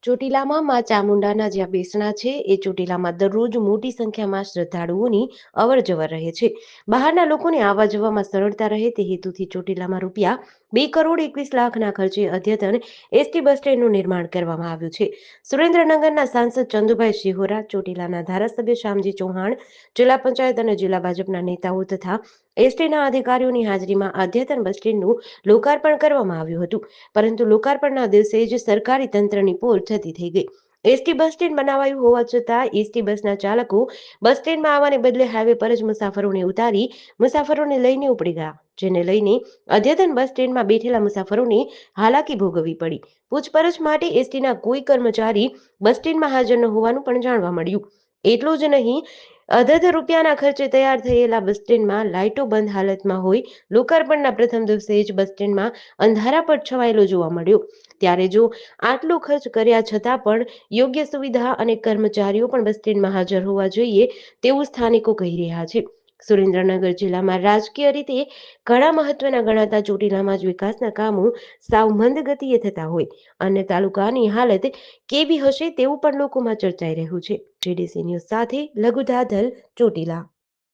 ચોટીલામાં માં ચામુંડાના જ્યાં બેસણા છે એ ચોટીલામાં દરરોજ મોટી સંખ્યામાં શ્રદ્ધાળુઓની અવરજવર રહે છે। બહારના લોકોને આવવા જવામાં સરળતા રહે તે હેતુથી ચોટીલામાં રૂપિયા 2,21,00,000ના ખર્ચે અદ્યતન એસટી બસ સ્ટેન્ડનું નિર્માણ કરવામાં આવ્યું છે। સુરેન્દ્રનગરના સાંસદ ચંદુભાઈ શિહોરા, ચોટીલાના ધારાસભ્ય શ્યામજી ચૌહાણ, જિલ્લા પંચાયત અને જિલ્લા ભાજપના નેતાઓ તથા એસટીના અધિકારીઓની હાજરીમાં અદ્યતન બસ સ્ટેન્ડનું લોકાર્પણ કરવામાં આવ્યું હતું। પરંતુ લોકાર્પણના દિવસે જ સરકારી તંત્રની પોલ જતી થઈ ગઈ। એસટી બસ સ્ટેન્ડ બનાવાયું હોવા છતાં એસટી બસના ચાલકો બસ સ્ટેન્ડમાં આવવાને બદલે હાઈવે પર જ મુસાફરોને ઉતારી મુસાફરોને લઈને ઉપડી ગયા, જેને લઈને અદ્યતન બસ સ્ટેન્ડમાં બેઠેલા મુસાફરોને હાલાકી ભોગવવી પડી। પૂછપરછ માટે એસટીના કોઈ કર્મચારી બસ સ્ટેન્ડમાં હાજર ન હોવાનું પણ જાણવા મળ્યું। એટલું જ નહીં, અધધ રૂપિયાના ખર્ચે તૈયાર થયેલા બસ સ્ટેન્ડમાં લાઇટો બંધ હાલતમાં હોય। લોકાર્પણના પ્રથમ દિવસે જ બસ સ્ટેન્ડમાં અંધારાપટ છવાયેલો જોવા મળ્યો। ત્યારે જો આટલો ખર્ચ કર્યા છતાં પણ યોગ્ય સુવિધા અને કર્મચારીઓ પણ બસ સ્ટેન્ડમાં હાજર હોવા જોઈએ તેવું સ્થાનિકો કહી રહ્યા છે। સુરેન્દ્રનગર જિલ્લામાં રાજકીય રીતે ઘણા મહત્વના ગણાતા ચોટીલામાં જ વિકાસના કામો સાવ મંદ ગતિએ થતા હોય અને તાલુકાની હાલત કેવી હશે તેવું પણ લોકોમાં ચર્ચાઈ રહ્યું છે। જેડીસી ન્યૂઝ સાથે લઘુ ધાધલ, ચોટીલા।